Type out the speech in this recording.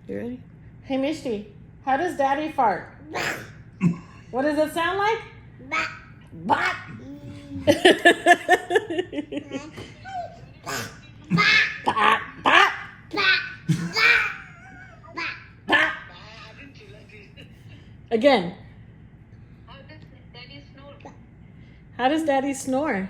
You ready? Hey, Mishti, how does Daddy fart? What does it sound like? Bop. Bop, bop. Bop. Again. How does Daddy snore?